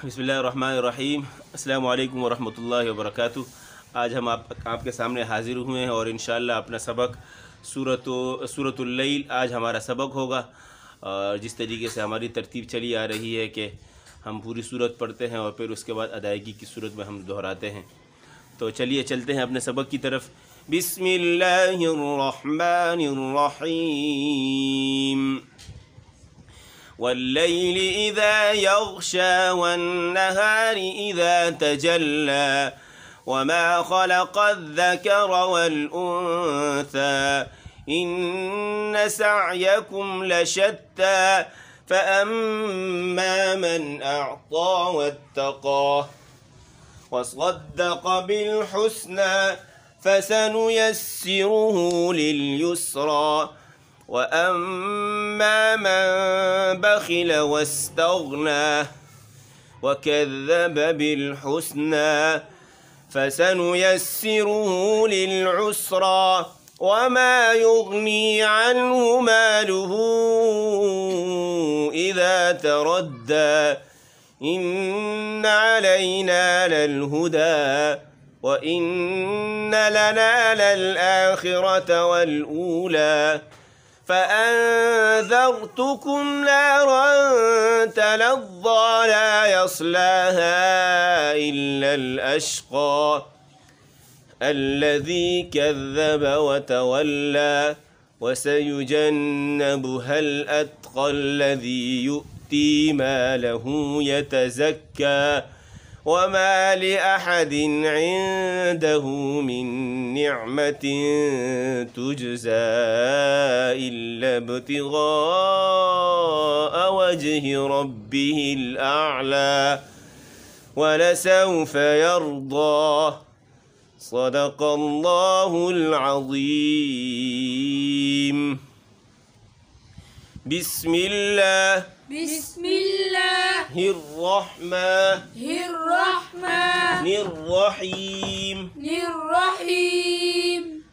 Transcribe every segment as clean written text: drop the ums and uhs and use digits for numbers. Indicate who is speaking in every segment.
Speaker 1: बिस्मिल्लाहिर्रहमानिर्रहीम। अस्सलामु अलैकुम वरहमतुल्लाहि वबरकातुहू। आज हम आपके सामने हाज़िर हुए हैं और इंशाअल्लाह अपना सबक सूरतुल लैल आज हमारा सबक होगा। और जिस तरीके से हमारी तरतीब चली आ रही है कि हम पूरी सूरत पढ़ते हैं और फिर उसके बाद अदायगी की सूरत में हम दोहराते हैं। तो चलिए चलते हैं अपने सबक की तरफ। बिस्मिल्लाहिर्रहमानिर्रहीम। वल्लैलि इज़ा यग़शा वन्नहारि इज़ा तजल्ला वमा ख़लक़ज़्ज़करा वल्उन्सा इन्न सअयकुम लशत्ता फ़अम्मा मन अअता वत्तक़ा वصدق بالحسنى فسنيسره لليسرى وأما من بخل واستغنى وكذب بالحسنى فسنيسره للعسرى وما يغني عنه ماله إذا تردى إن علينا للهدى وإن لنا للآخرة والأولى فأنذرتكم نارا تلظى لا يصلاها إلا الأشقى الذي كذب وتولى وسيجنبها الأتقى الذي يؤتي ماله يتزكى وما لأحد عنده من نعمة تجزى إلا ابتغاء وجه ربه الأعلى ولسوف يرضى صدق الله العظيم. بسم الله الرحمن الرحيم.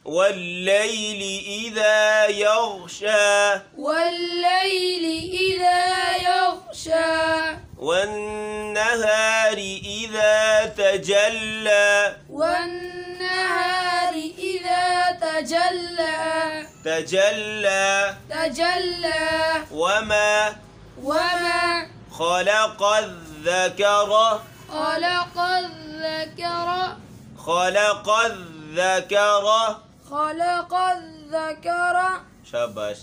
Speaker 1: والليل إذا يغشى والنهار إذا تجلى وما خلق الذكر شاباش.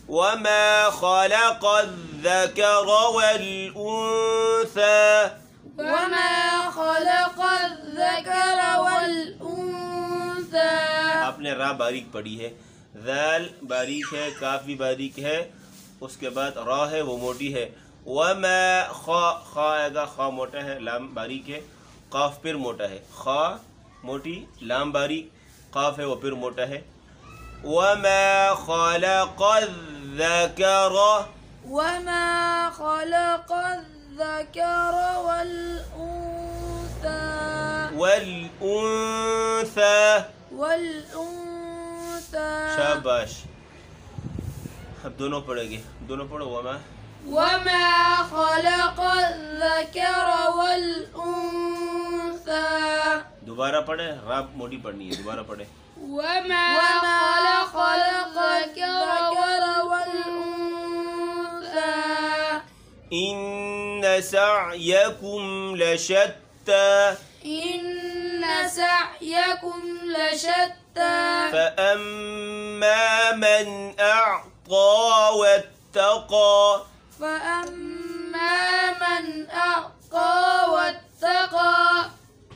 Speaker 1: وما خلق الذكر والأنثى आपने रा बारीक पढ़ी है, ज़ाल बारीक है, काफ भी बारीक है, उसके बाद रा है वो मोटी है। वमा खा आएगा, खा मोटा है, लाम बारीक है, काफ फिर मोटा है, खा मोटी, लाम बारीक, काफ है वो फिर मोटा है। वमा खलक़ज़्ज़कर वलउन्सा शाबाश। अब दोनों पढ़ेंगे, दोनों पढ़ो। वमा खलक़ज़्ज़कर वलउन्सा। दोबारा पढ़े, राब मोटी पढ़नी है, दोबारा पढ़े। वमा खलक़ज़्ज़कर वलउन्सा इन्न सअयकुम लशत्ता فأما من أعطى واتقى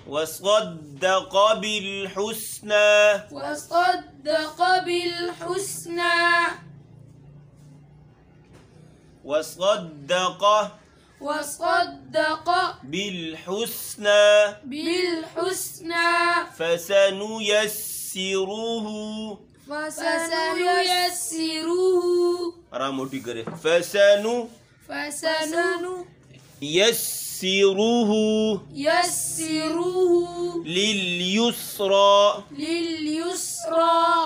Speaker 1: وصدق بالحسنى بالحسنى فسنيسره را موटी करे يسره لليسرى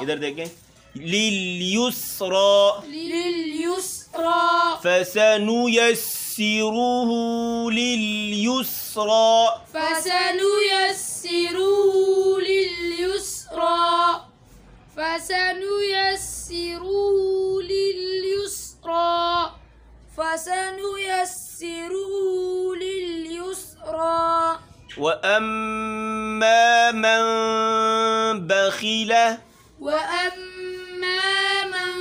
Speaker 1: इधर देखें لليسرى فسنيسره لليسرى
Speaker 2: فسنيسره لليسرى فسنيسره لليسرى فسنيسره لليسرى
Speaker 1: وأما من بخل
Speaker 2: وأما من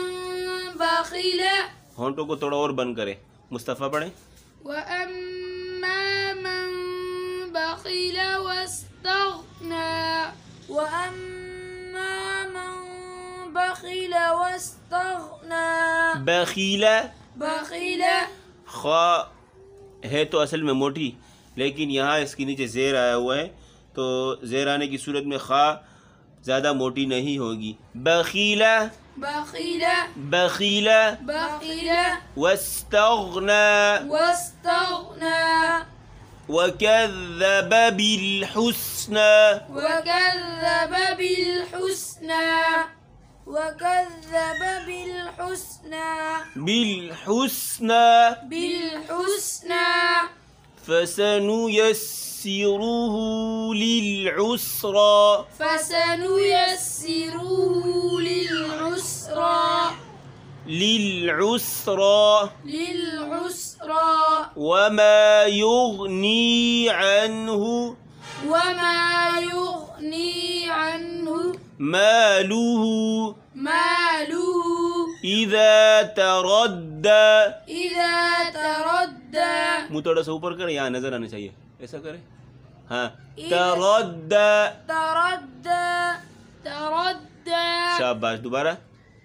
Speaker 2: بخل
Speaker 1: होंठों को थोड़ा और बंद करें। मुस्तफ़ा पढ़ें।
Speaker 2: وأما من بخل واستغنى وأما من بخل واستغنى
Speaker 1: बखीला
Speaker 2: बखील
Speaker 1: खा है तो असल में मोटी, लेकिन यहाँ इसके नीचे ज़ेर आया हुआ है, तो ज़ेर आने की सूरत में खा ज़्यादा मोटी नहीं होगी। बखीला
Speaker 2: बखील
Speaker 1: बखीला
Speaker 2: बखील
Speaker 1: वस्तगना
Speaker 2: वास्तगना
Speaker 1: वकज़्ज़ब बिलहुस्ना
Speaker 2: वकज़्ज़ब बिलहुस्ना वकज़्ज़ब बिलहुस्ना
Speaker 1: बिलहुस्ना
Speaker 2: बिलहुस्ना
Speaker 1: फसनुयस्सिरुहु लिलउस्रा
Speaker 2: फसनुयस्सिरुहु लिलउस्रा
Speaker 1: लिलउस्रा
Speaker 2: लिलउस्रा
Speaker 1: वमा युगनी अन्हु
Speaker 2: वमा युगनी अन्हु
Speaker 1: मालुहु
Speaker 2: मालुहु
Speaker 1: इज़ा तरद्दा।
Speaker 2: इज़ा तरद्दा
Speaker 1: मुँह थोड़ा सा ऊपर करें, यहाँ नजर आना चाहिए, ऐसा करें। हाँ, तरद्दा
Speaker 2: तरद्दा तरद्दा
Speaker 1: शाबाश। दोबारा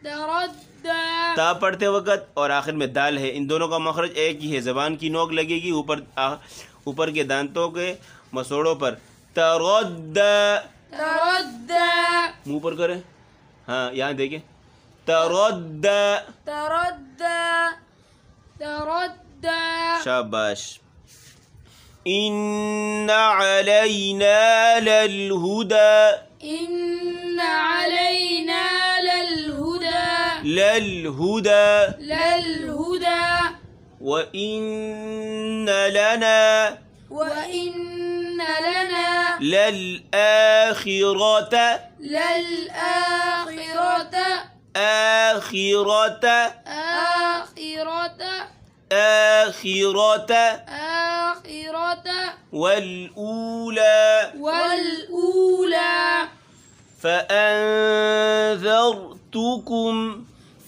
Speaker 2: तरद्दा
Speaker 1: ता पढ़ते वक्त और आखिर में दाल है, इन दोनों का मखरज एक ही है। ज़बान की नोक लगेगी ऊपर के दांतों के मसोड़ों पर। तरद्दा
Speaker 2: तरद्दा
Speaker 1: मुँह पर करें। हाँ, यहाँ देखें। तरद्दा
Speaker 2: तरद्दा तरद्दा
Speaker 1: शाबाश। इन्न अलैना ललहुदा
Speaker 2: इन्न अलैना ललहुदा
Speaker 1: ललहुदा
Speaker 2: ललहुदा
Speaker 1: व इन्न लना
Speaker 2: وإن لنا
Speaker 1: ललआखिरत
Speaker 2: للآخرة
Speaker 1: आखिरत
Speaker 2: آخرة
Speaker 1: आखिरत
Speaker 2: آخرة
Speaker 1: वलऊला
Speaker 2: والأولى
Speaker 1: فأنذرتكم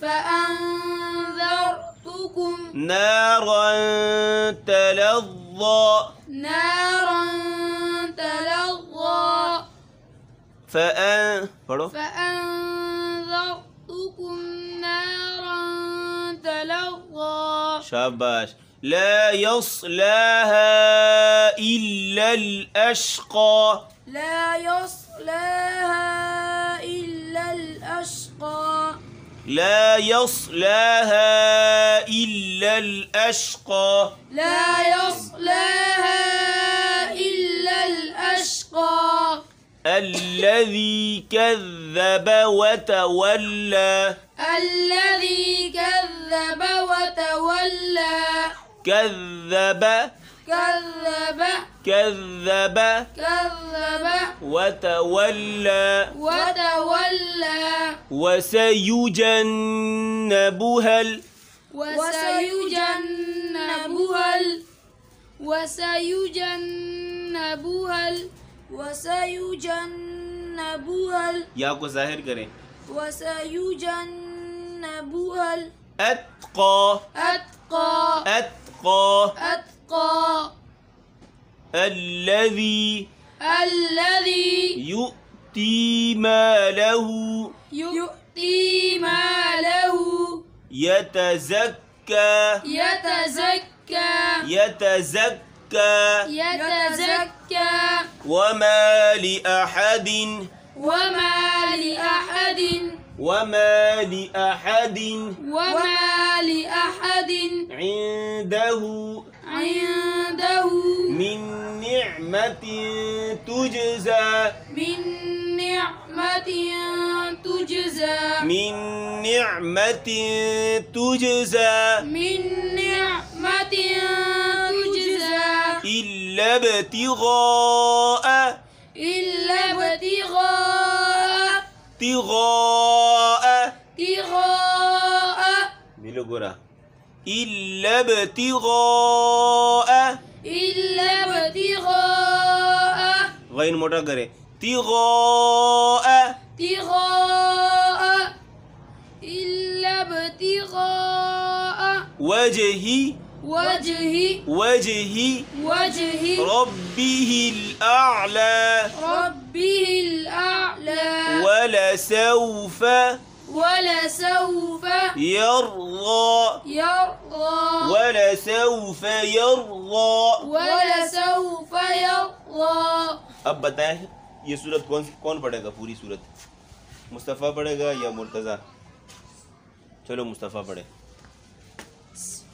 Speaker 2: فأنذرتكم
Speaker 1: نارا تلظى
Speaker 2: نارا تلظى
Speaker 1: पढ़ो।
Speaker 2: فأنذرتكم نارا تلظى
Speaker 1: शाबाश। لا يصلاها إلا الأشقى
Speaker 2: لا يصلاها إلا الأشقى
Speaker 1: لا يصلاها إلا الأشقى
Speaker 2: لا يصلاها إلا الأشقى
Speaker 1: الذي كذب وتولى
Speaker 2: الذي كذب وتولى
Speaker 1: كذب
Speaker 2: كذب
Speaker 1: كذب
Speaker 2: كذب
Speaker 1: وتولى
Speaker 2: وتولى
Speaker 1: وسيجنبها
Speaker 2: وسيجنبها
Speaker 1: या को जाहिर करें।
Speaker 2: وسيجنبها
Speaker 1: أتقى
Speaker 2: الأتقى
Speaker 1: أتقى
Speaker 2: أتقى
Speaker 1: الذي يؤتي ماله
Speaker 2: يؤتي ماله
Speaker 1: يتزكى
Speaker 2: يتزكى
Speaker 1: وما لأحد عنده من نعمة تجزى
Speaker 2: من نعمة تجزى
Speaker 1: إلا ابتغاء
Speaker 2: إلا ابتغاء
Speaker 1: ابتغاء बिलो गोरा إلا ابتغاء غين मोटा करे तिगाء
Speaker 2: إلا ابتغاء
Speaker 1: وجه ربه الأعلى ولسوف يرضى ولسوف يرضى अब बताएं ये सूरत कौन पढ़ेगा पूरी सूरत मुस्तफ़ा पढ़ेगा या मुर्तज़ा चलो मुस्तफ़ा पढ़े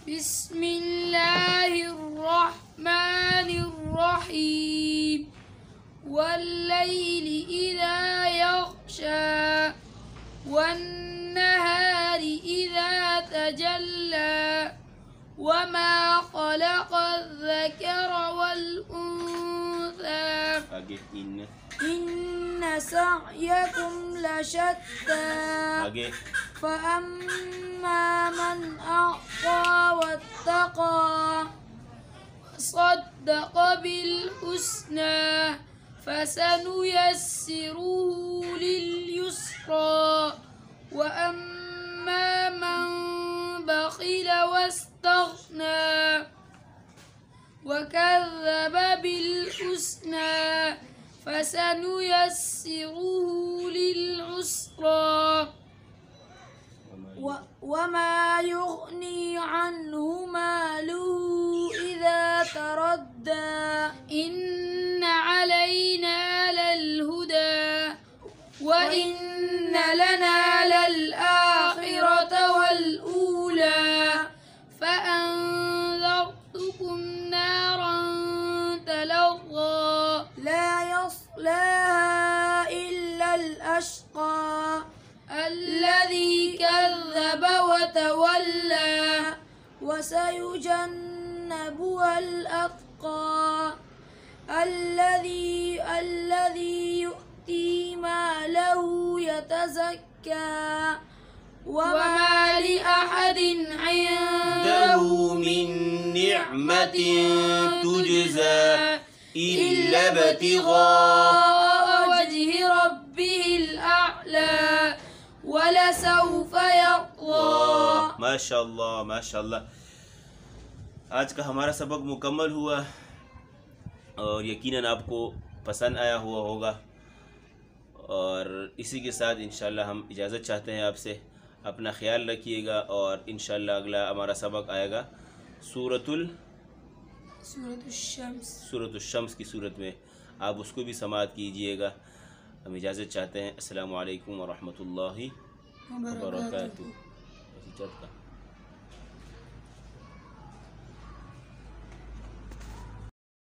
Speaker 2: बिस्मिल्लाहिर्रहमानिर्रहीम वल्लैलि इज़ा यग़शा वन्नहारि इज़ा तजल्ला वमा ख़लक़ज़-ज़करा वल-उन्सा
Speaker 1: आगे
Speaker 2: إن سعيكم لشتى
Speaker 1: आगे
Speaker 2: فأما من أعطى واتقى وصدق بالحسنى فسنيسره لليسرى وأما من بخل واستغنى وكذب بالحسنى فسنيسره للعسرى وما يغني عنه ماله إذا تردى إن علينا للهدى وإن لنا للآخرة والأولى فأنذرتكم نارا تلظى لا يصلاها إلا الأشقى الذي كذب وتولى وسيجنبها الأتقى الذي يؤتي ماله يتزكى وما لأحد عنده
Speaker 1: من نعمة تجزى إلا ابتغاء
Speaker 2: وجه ربه الأعلى ولسوف يرضى
Speaker 1: माशाअल्लाह माशाअल्लाह। आज का हमारा सबक मुकम्मल हुआ और यकीनन आपको पसंद आया हुआ होगा और इसी के साथ इंशाल्लाह हम इजाज़त चाहते हैं आपसे। अपना ख्याल रखिएगा और इंशाल्लाह अगला हमारा सबक आएगा सूरतुश शम्स की सूरत में, आप उसको भी समाअत कीजिएगा। हम इजाज़त चाहते हैं। अस्सलामु अलैकुम व रहमतुल्लाहि व बरकातुहू।